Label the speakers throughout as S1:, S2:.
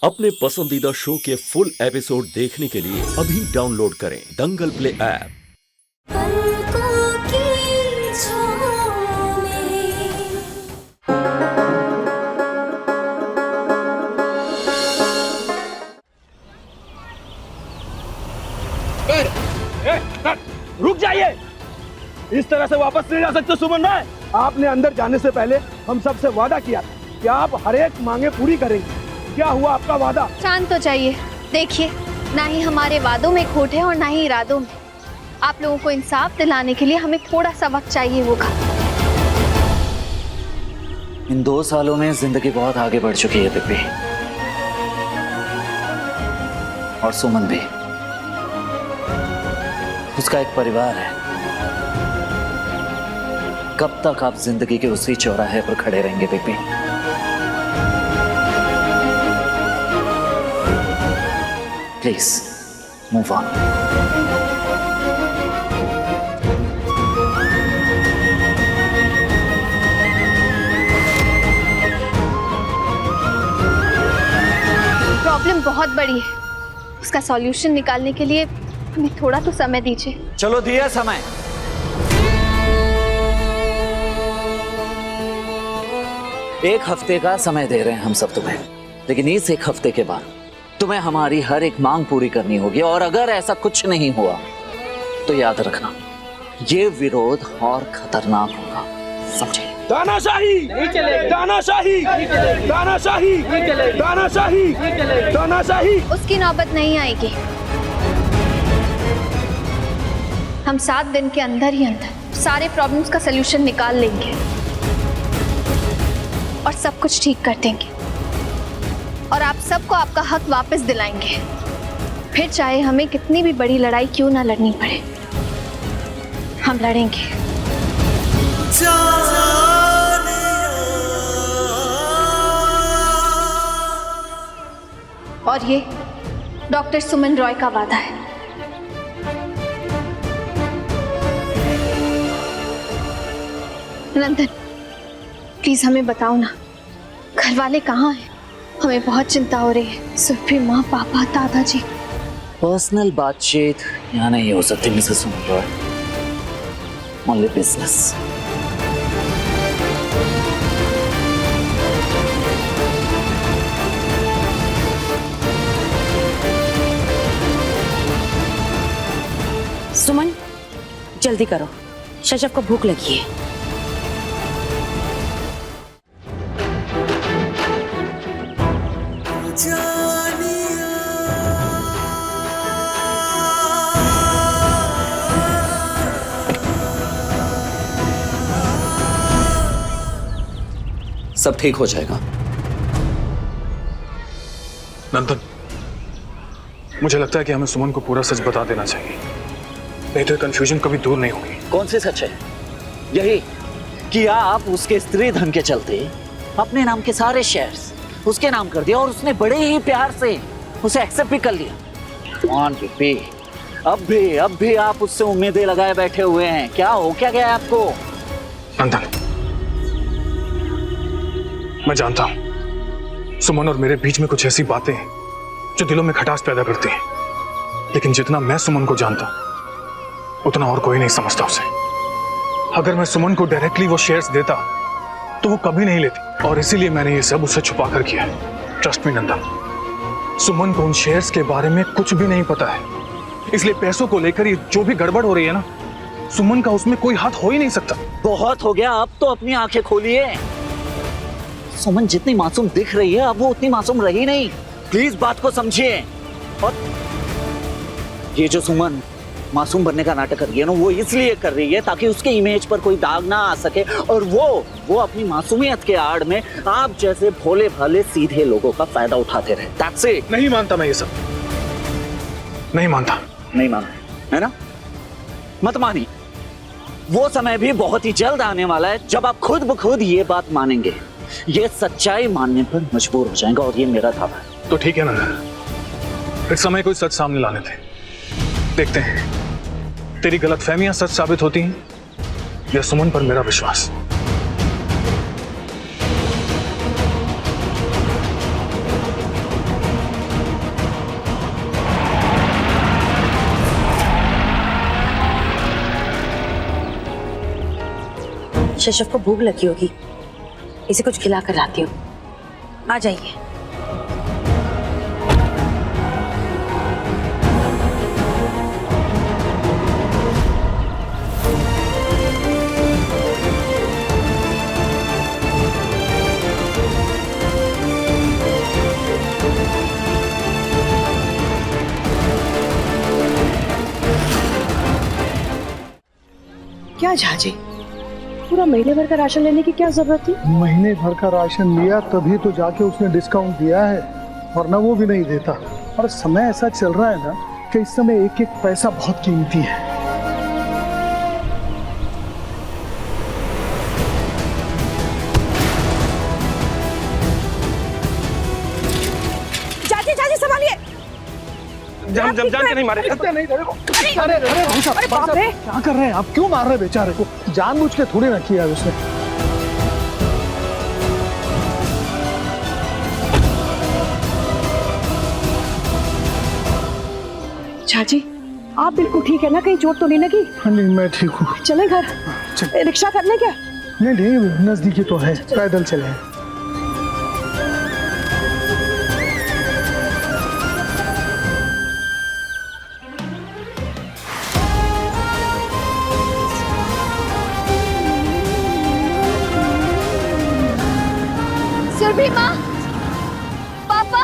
S1: अपने पसंदीदा शो के फुल एपिसोड देखने के लिए अभी डाउनलोड करें दंगल प्ले ऐप।
S2: पलकों की छाँव में
S3: रुक जाइए। इस तरह से वापस नहीं जा सकते सुमन भाई। आपने अंदर जाने से पहले हम सबसे वादा किया कि आप हर एक मांगे पूरी करेंगे। क्या हुआ आपका वादा?
S4: शांत हो जाइए। देखिए, ना ही हमारे वादों में खोट है और ना ही इरादों में। आप लोगों को इंसाफ दिलाने के लिए हमें थोड़ा सा वक्त चाहिए होगा।
S5: इन 2 सालों में जिंदगी बहुत आगे बढ़ चुकी है पिप्पी, और सुमन भी। उसका एक परिवार है। कब तक आप जिंदगी के उसी चौराहे पर खड़े रहेंगे Pippi? Please move on.
S4: Problem बहुत बड़ी है। उसका सॉल्यूशन निकालने के लिए हमें थोड़ा तो समय दीजिए।
S5: चलो दिया समय। एक हफ्ते का समय दे रहे हैं हम सब तुम्हें, लेकिन इस एक हफ्ते के बाद तुम्हें हमारी हर एक मांग पूरी करनी होगी। और अगर ऐसा कुछ नहीं हुआ तो याद रखना, ये विरोध और खतरनाक होगा, समझे?
S3: तानाशाही नहीं चलेगी। तानाशाही नहीं चलेगी। तानाशाही नहीं चलेगी। तानाशाही नहीं चलेगी। तानाशाही।
S4: उसकी नौबत नहीं आएगी। हम 7 दिन के अंदर ही अंदर सारे प्रॉब्लम्स का सलूशन निकाल लेंगे और सब कुछ ठीक कर देंगे और आप सबको आपका हक वापस दिलाएंगे। फिर चाहे हमें कितनी भी बड़ी लड़ाई क्यों ना लड़नी पड़े, हम लड़ेंगे। और ये डॉक्टर सुमन रॉय का वादा है। नंदन, प्लीज हमें बताओ ना, घर वाले कहाँ हैं? हमें बहुत चिंता हो रही है। सुप्री, माँ, पापा, दादाजी।
S5: पर्सनल बातचीत यहाँ नहीं हो सकती Mrs Suman Roy. Only business.
S6: Suman, जल्दी करो, शशव को भूख लगी है।
S5: सब ठीक हो जाएगा।
S7: नंदन, मुझे लगता है कि हमें सुमन को पूरा सच बता देना चाहिए, नहीं तो कंफ्यूजन कभी दूर नहीं होगी।
S5: कौन सी सच है? यही कि आप उसके स्त्री धन के चलते अपने नाम के सारे शेयर्स उसके नाम कर दिया और उसने बड़े ही प्यार से उसे एक्सेप्ट भी कर लिया। ऑन पिप्पी, अब भी आप उससे उम्मीदें लगाए बैठे हुए हैं। क्या हो क्या गया आपको?
S7: नंदन, मैं जानता हूं सुमन और मेरे बीच में कुछ ऐसी बातें हैं जो दिलों में खटास पैदा करती हैं, लेकिन जितना मैं सुमन को जानता हूं उतना और कोई नहीं समझता उसे। अगर मैं सुमन को डायरेक्टली वो शेयर्स देता तो वो कभी नहीं लेती, और इसीलिए मैंने ये सब उससे छुपा कर किया। ट्रस्ट मी नंदन, सुमन को उन शेयर्स के बारे में कुछ भी नहीं पता है, इसलिए पैसों को लेकर ये जो भी गड़बड़ हो रही है ना, सुमन का उसमें कोई हाथ हो ही नहीं सकता।
S5: बहुत हो गया, अब तो अपनी आंखें खोलिए। सुमन जितनी मासूम दिख रही है अब वो उतनी मासूम रही नहीं। प्लीज बात को समझिए। और ये जो सुमन मासूम बनने का नाटक कर रही है ना, वो इसलिए कर रही है ताकि उसके इमेज पर कोई दाग ना आ सके, और वो अपनी मासूमियत के आड़ में आप जैसे भोले भाले सीधे लोगों का फायदा उठाते रहे। That's it।
S7: नहीं मानता मैं ये सब, नहीं मानता।
S5: नहीं माना है ना? मत मानिए। वो समय भी बहुत ही जल्द आने वाला है जब आप खुद ब खुद ये बात मानेंगे, ये सच्चाई मानने पर मजबूर हो जाएगा, और ये मेरा दावा है।
S7: तो ठीक है नंदन, इस समय कोई सच सामने लाने थे, देखते हैं तेरी गलतफहमियां सच साबित होती हैं या सुमन पर मेरा विश्वास।
S6: शशफ को भूख लगी होगी, इसे कुछ खिला कर लाती हूँ। आ जाइए।
S8: क्या झाजी, पूरा महीने भर का राशन लेने की क्या जरूरत थी?
S3: महीने भर का राशन लिया तभी तो जाके उसने डिस्काउंट दिया है, वरना वो भी नहीं देता। और समय ऐसा चल रहा है ना कि इस समय एक एक पैसा बहुत कीमती है।
S8: झाजी झाजी संभालिए।
S3: जान के नहीं मारे, नहीं अरे भाई साहब, क्या कर रहे हैं आप? क्यों मार रहे हैं बेचारे को? जानबूझ के थोड़ी ना किया है उसने।
S8: झाजी, आप बिल्कुल ठीक है ना? कहीं चोट तो नहीं लगी?
S3: नहीं, मैं ठीक हूँ।
S8: चले घर, रिक्शा करने क्या?
S3: नहीं, नजदीकी तो है, पैदल चले हैं।
S4: सुरभि माँ, पापा,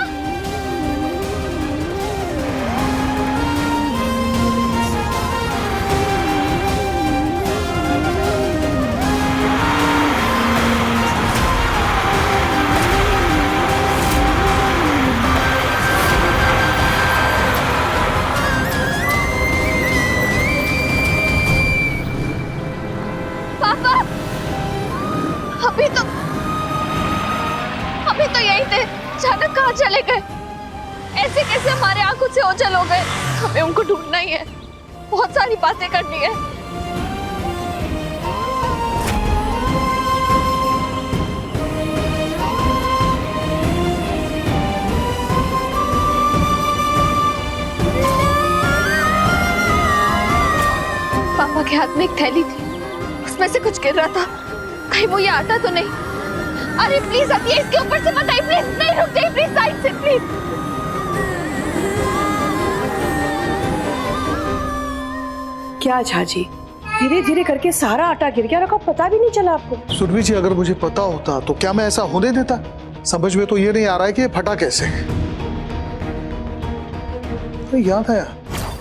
S4: अभी तो यही थे, अचानक कहाँ चले गए? ऐसे कैसे हमारे आंखों से ओझल हो गए? हमें उनको ढूंढना ही है, बहुत सारी बातें करनी है। पापा के हाथ में एक थैली थी, उसमें से कुछ गिर रहा था। कहीं वो ये आटा तो नहीं? अरे प्लीज अब ये इसके ऊपर से मत आई, प्लीज नहीं, रुक जाइए प्लीज, साइड से प्लीज।
S8: क्या झाजी, धीरे धीरे करके सारा आटा गिर गया और आपको पता भी नहीं चला आपको?
S3: सुरभि जी, अगर मुझे पता होता तो क्या मैं ऐसा होने देता? समझ में तो ये नहीं आ रहा है कि ये फटा कैसे। तो याद आया,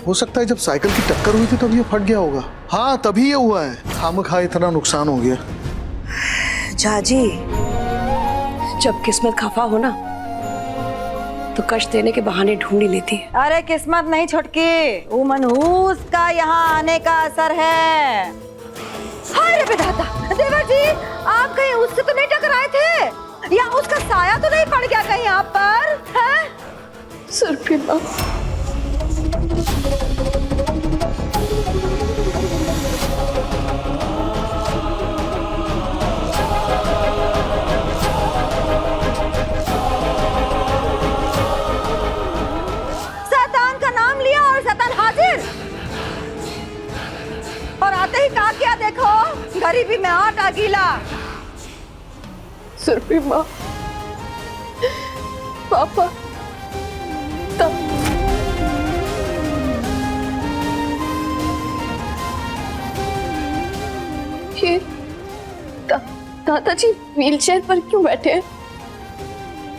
S3: हो सकता है जब साइकिल की टक्कर हुई थी तब ये फट गया होगा। हाँ, तभी ये हुआ है, खामखा इतना नुकसान हो गया।
S8: झाजी, जब किस्मत खफा हो ना तो कष्ट देने के बहाने ढूंढ ही लेती है।
S9: अरे किस्मत नहीं छुटकी, वो मनहूस का यहाँ आने का असर है। हाय विधाता, देवर जी, आप कहीं उससे तो नहीं टकराए थे? या उसका साया तो नहीं पड़ गया कहीं आप पर? हैं?
S4: सुरभि माँ,
S9: और आते ही कहा क्या देखो, गरीबी में आटा गीला।
S4: सुरभि माँ, पापा तब ये दादाजी व्हीलचेयर पर क्यों बैठे हैं?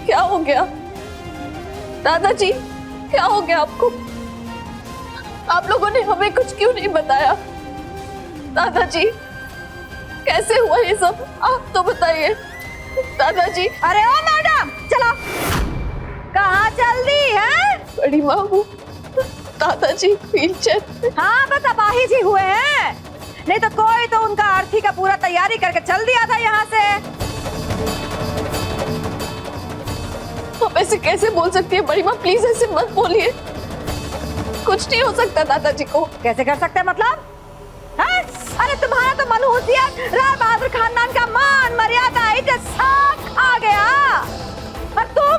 S4: क्या हो गया दादाजी? क्या हो गया आपको? आप लोगों ने हमें कुछ क्यों नहीं बताया? दादाजी, कैसे हुआ ये सब? आप तो बताइए दादाजी।
S9: अरे ओ मैडम, चलो, कहाँ चल दी है?
S4: बड़ी माँ, वो दादाजी व्हीलचेयर।
S9: हाँ, बस तबाही जी हुए हैं, नहीं तो कोई तो उनका अर्थी का पूरा तैयारी करके चल दिया था यहाँ से।
S4: आप ऐसे कैसे बोल सकती है बड़ी माँ? प्लीज ऐसे मत बोलिए, कुछ नहीं हो सकता दादाजी को।
S9: कैसे कर सकते हैं मतलब? है? अरे तुम्हारा तो मनहूसियत, राय बहादुर खानदान का मान मर्यादा इज्जत सब खा गया, और तुम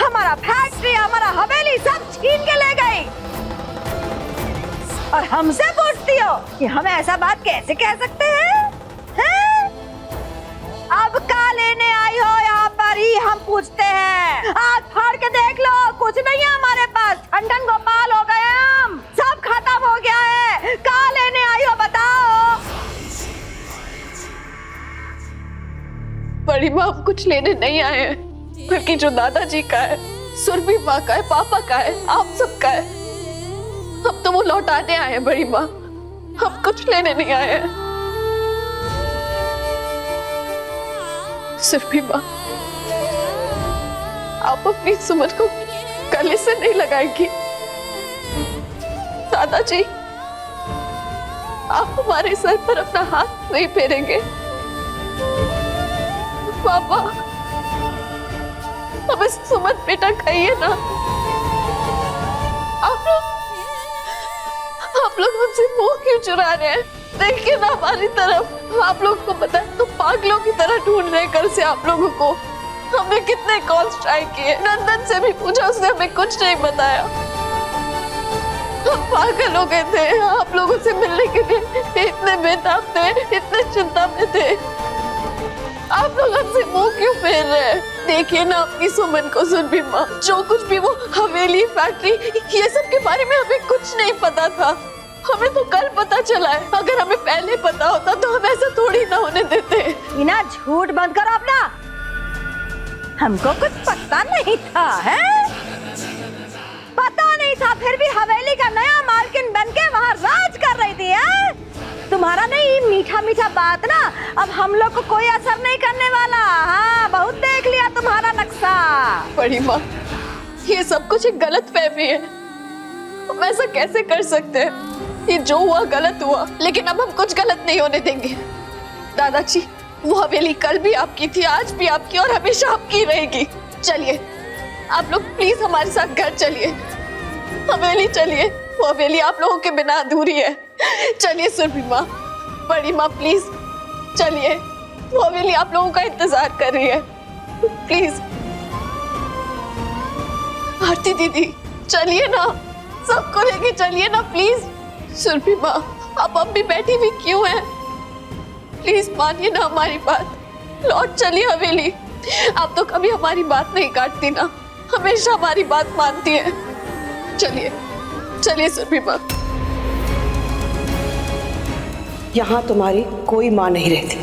S9: हमारा फैक्ट्री, हमारा हवेली सब छीन के ले गई, और हमसे पूछती हो कि हम ऐसा बात कैसे कह सकते हैं? हैं? ही हम पूछते हैं। आज फाड़ के देख लो, कुछ नहीं है हमारे पास। ठंडन गोपाल हो गए हम, सब खत्म हो गया है। कहाँ लेने आई हो बताओ?
S4: बड़ी माँ हम कुछ लेने नहीं आए हैं, बल्कि जो दादाजी का है, सुरभि माँ का है, पापा का है, आप सबका है, हम तो वो लौटाने आए हैं। बड़ी माँ हम कुछ लेने नहीं आए हैं। सुरभि माँ आप अपनी सुमन को गले से नहीं लगाएंगी। दादाजी आप हमारे सर पर अपना हाथ नहीं फेरेंगे। पापा हमें सुमन बेटा कहिए ना। आप लोग हमसे मुंह क्यों चुरा रहे हैं? देखिए ना हमारी तरफ। आप लोग को पता है तो पागलों की तरह ढूंढ रहे हैं कल से आप लोगों को। हमने कितने कॉल्स ट्राई किए, नंदन से भी पूछा, उसने हमें कुछ नहीं बताया। हम पागल हो गए थे आप लोगों से मिलने के लिए, इतने बेताब थे, इतने चिंता में थे। आप लोग हमसे मुंह क्यों फेर रहे हैं? देखिए ना अपनी सुमन को। सुरभि माँ जो कुछ भी वो हवेली, फैक्ट्री, ये सब के बारे में हमें कुछ नहीं पता था। हमें तो कल पता चला है। अगर हमें पहले पता होता तो हम ऐसा थोड़ी ना होने देते।
S9: इना झूठ बंद करो अपना। हमको कुछ पता नहीं था, है? पता नहीं था, फिर भी हवेली का नया मालकिन बनके वहाँ राज कर रही थी, है? तुम्हारा नहीं मीठा मीठा बात ना अब हम लोग को कोई असर नहीं करने वाला। हाँ बहुत देख लिया तुम्हारा नक्शा।
S4: बड़ी माँ ये सब कुछ एक गलत फहमी है। हम ऐसा कैसे कर सकते हैं? ये जो हुआ गलत हुआ, लेकिन अब हम कुछ गलत नहीं होने देंगे। दादाजी वो हवेली कल भी आपकी थी, आज भी आपकी और हमेशा आपकी रहेगी। चलिए आप लोग प्लीज हमारे साथ घर चलिए, हवेली चलिए। वो हवेली आप लोगों के बिना अधूरी है। चलिए सुरभि माँ, बड़ी माँ प्लीज चलिए, वो हवेली आप लोगों का इंतजार कर रही है। प्लीज आरती दीदी चलिए ना, सबको लेके चलिए ना प्लीज। सुरभि माँ आप अब भी बैठी हुई क्यों हैं? प्लीज मानिए ना हमारी बात, लौट चलिए हवेली। आप तो कभी हमारी बात नहीं काटती ना, हमेशा हमारी बात मानती है। चलिए चलिए सुरभि माँ।
S8: यहाँ तुम्हारी कोई माँ नहीं रहती।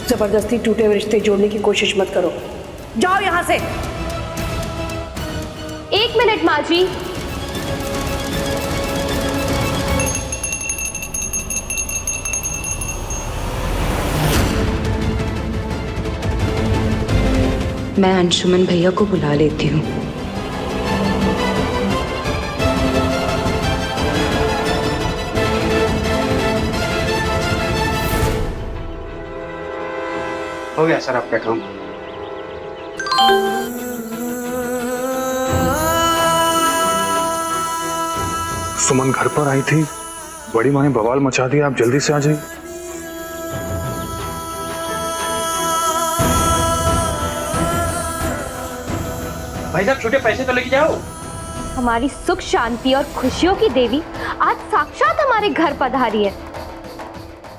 S8: जबरदस्ती टूटे हुए रिश्ते जोड़ने की कोशिश मत करो। जाओ यहाँ से।
S10: 1 मिनट माँ जी।
S6: मैं अंशुमन भैया को बुला लेती हूँ।
S3: हो गया सर आपका काम।
S7: सुमन घर पर आई थी, बड़ी माँ ने बवाल मचा दिया। आप जल्दी से आ जाइए।
S3: भाई साहब छोटे पैसे तो लेके जाओ।
S10: हमारी सुख शांति और खुशियों की देवी आज साक्षात हमारे घर पधारी है।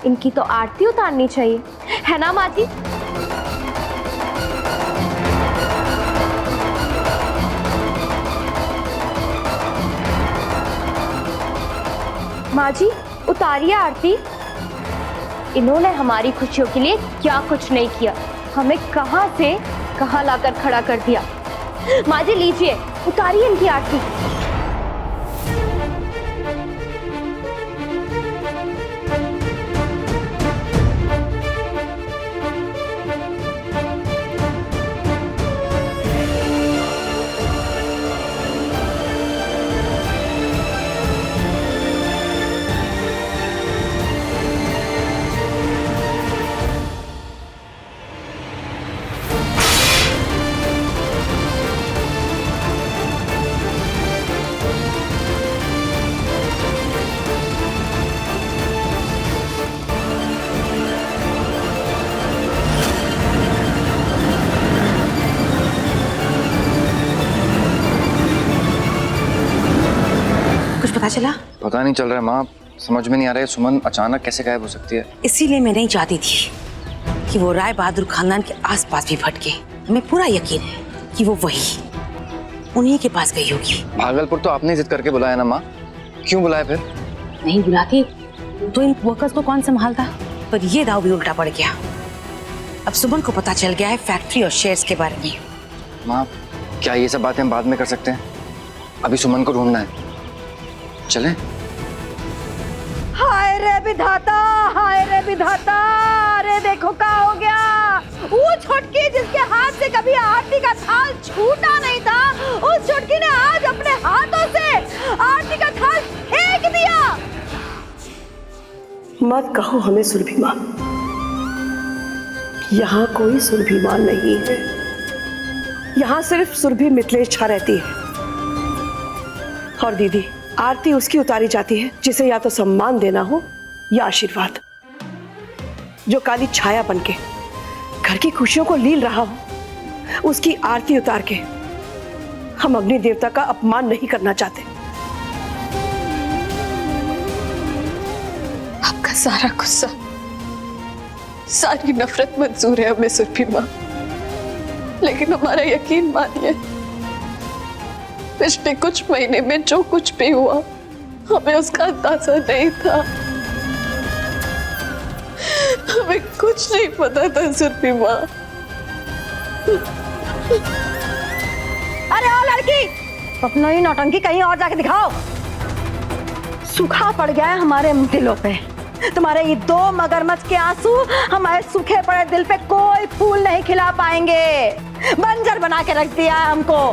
S10: इनकी तो आरती उतारनी चाहिए, है ना माँ जी? माँ जी उतारिए आरती। इन्होंने हमारी खुशियों के लिए क्या कुछ नहीं किया, हमें कहां से कहां लाकर खड़ा कर दिया। माँ जी लीजिए, उतारिए इनकी आरती।
S6: पता चला?
S11: पता नहीं चल रहा है माँ, समझ में नहीं आ रहा है सुमन अचानक कैसे गायब हो सकती है।
S6: इसीलिए मैं नहीं चाहती थी कि वो राय बहादुर खानदान के आसपास भी भटके। हमें पूरा यकीन है कि वो वही उन्हीं के पास गई होगी।
S11: भागलपुर तो आपने जिद करके बुलाया ना माँ, क्यों बुलाया फिर?
S6: नहीं बुलाती तो इन वर्कर्स को कौन संभालता, पर ये दाव भी उल्टा पड़ गया। अब सुमन को पता चल गया है फैक्ट्री और शेयर्स के बारे में।
S11: माँ क्या ये सब बातें हम बाद में कर सकते हैं? अभी सुमन को ढूंढना है, चलें?
S9: हाय रे विधाता, हाय रे विधाता, अरे देखो क्या हो गया। वो छुटकी जिसके हाथ से कभी आरती का थाल छूटा नहीं था, उस छुटकी ने आज अपने हाथों से आरती का थाल फेंक दिया।
S8: मत कहो हमें सुरभि माँ, यहाँ कोई सुरभि माँ नहीं है। यहाँ सिर्फ सुरभि मिथिलेश झा रहती है। और दीदी, आरती उसकी उतारी जाती है जिसे या तो सम्मान देना हो या आशीर्वाद। जो काली छाया बनके घर की खुशियों को लील रहा हो, उसकी आरती उतार के हम अग्नि देवता का अपमान नहीं करना चाहते।
S4: आपका सारा गुस्सा, सारी नफरत मंजूर है हमें सुरभि माँ, लेकिन हमारा यकीन मानिए, पिछले कुछ महीने में जो कुछ भी हुआ हमें उसका अंदाजा नहीं था। हमें कुछ नहीं पता था सुरभि माँ।
S9: अरे ओ लड़की, अपना ही नौटंकी कहीं और जाके दिखाओ। सूखा पड़ गया है हमारे दिलों पे। तुम्हारे ये दो मगरमच्छ के आंसू हमारे सूखे पड़े दिल पे कोई फूल नहीं खिला पाएंगे। बंजर बना के रख दिया है हमको।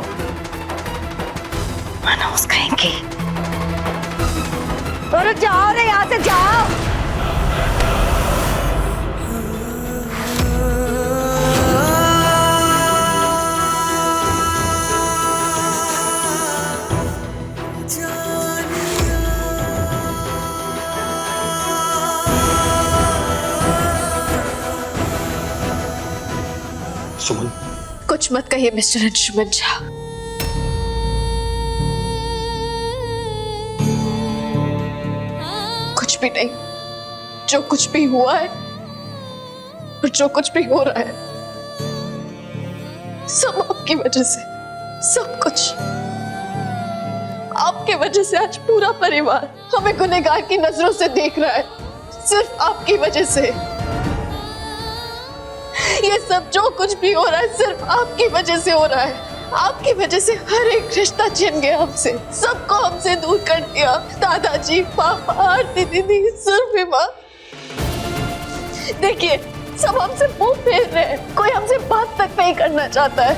S9: मनोज कहेंगे। अरे जाओ रे यहाँ से जाओ।
S7: सुमन,
S4: कुछ मत कहिए मिस्टर अंशुमन झा। कुछ भी नहीं। जो कुछ भी हुआ है और जो कुछ भी हो रहा है सब आपकी वजह से। सब कुछ आपकी वजह से। आज पूरा परिवार हमें गुनहगार की नजरों से देख रहा है, सिर्फ आपकी वजह से। ये सब जो कुछ भी हो रहा है सिर्फ आपकी वजह से हो रहा है। आपकी वजह से हर एक रिश्ता छिन गया हमसे, सबको हमसे दूर कर दिया। दादाजी, पापा, आरती दीदी, सुरभि माँ। देखिए सब हमसे मुंह फेर रहे हैं, कोई हमसे बात तक नहीं करना चाहता है।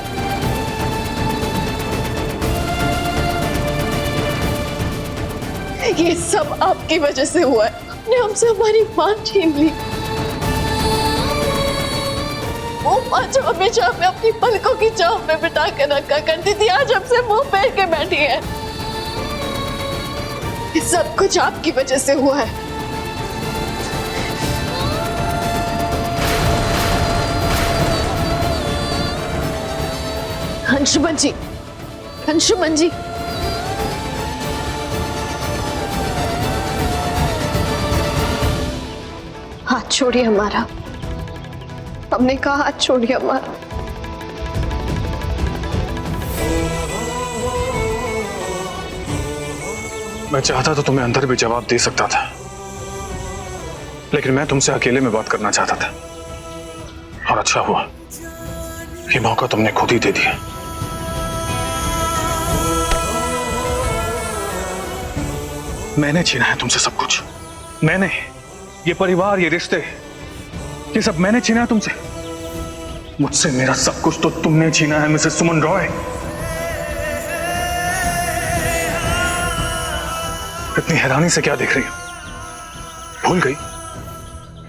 S4: ये सब आपकी वजह से हुआ है। आपने हमसे हमारी मां छीन ली। वो माँ जो हमेशा हमें अपनी पलकों की छांव में बिठा के रखा करती थी, आज हमसे मुंह फेर के बैठी है। ये सब कुछ आपकी वजह से हुआ है। अंशुमन जी, अंशुमन जी, हाथ छोड़िए हमारा। हमने कहा हाथ छोड़िए हमारा।
S7: मैं चाहता तो तुम्हें अंदर भी जवाब दे सकता था, लेकिन मैं तुमसे अकेले में बात करना चाहता था। और अच्छा हुआ ये मौका तुमने खुद ही दे दिया। मैंने छीना है तुमसे सब कुछ। मैंने, ये परिवार, ये रिश्ते, ये सब मैंने छीना है तुमसे। मुझसे मेरा सब कुछ तो तुमने छीना है मिसेस सुमन रॉय। इतनी हैरानी से क्या देख रही हो?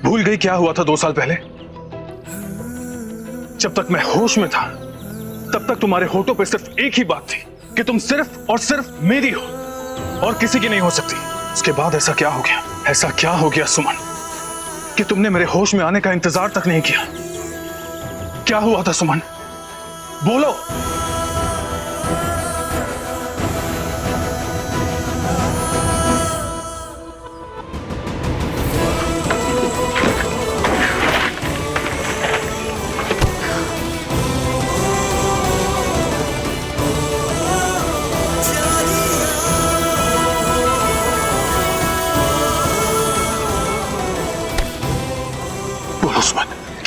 S7: भूल गई क्या हुआ था 2 साल पहले? जब तक मैं होश में था तब तक तुम्हारे होठों पे सिर्फ एक ही बात थी कि तुम सिर्फ और सिर्फ मेरी हो और किसी की नहीं हो सकती। उसके बाद ऐसा क्या हो गया? ऐसा क्या हो गया सुमन कि तुमने मेरे होश में आने का इंतजार तक नहीं किया? क्या हुआ था सुमन? बोलो।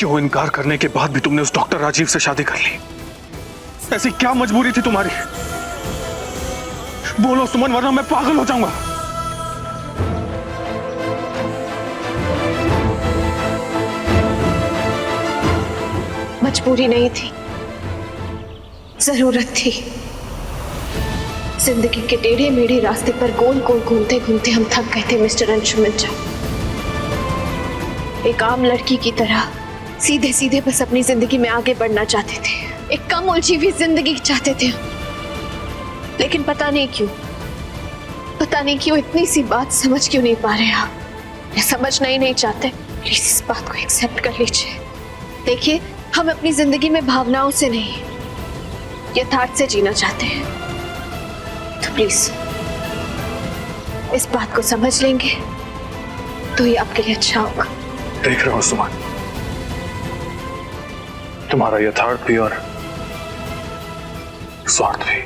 S7: क्यों इनकार करने के बाद भी तुमने उस डॉक्टर राजीव से शादी कर ली? ऐसी क्या मजबूरी थी तुम्हारी? बोलो सुमन, वरना मैं पागल हो जाऊंगा।
S4: मजबूरी नहीं थी, जरूरत थी। जिंदगी के टेढ़े मेढ़े रास्ते पर गोल गोल घूमते घूमते हम थक गए थे मिस्टर अंशुमन झा। एक आम लड़की की तरह सीधे सीधे बस अपनी जिंदगी में आगे बढ़ना चाहते थे, एक कम उलझी हुई जिंदगी चाहते थे। लेकिन पता नहीं क्यों इतनी सी बात समझ क्यों नहीं पा रहे आप, या समझना ही नहीं चाहते। प्लीज इस बात को एक्सेप्ट कर लीजिए। देखिए, हम अपनी जिंदगी में भावनाओं से नहीं, यथार्थ से जीना चाहते हैं। तो प्लीज इस बात को समझ लेंगे तो ये आपके लिए अच्छा होगा।
S7: देख रहे हो सुमन, तुम्हारा यथार्थ भी और स्वार्थ भी।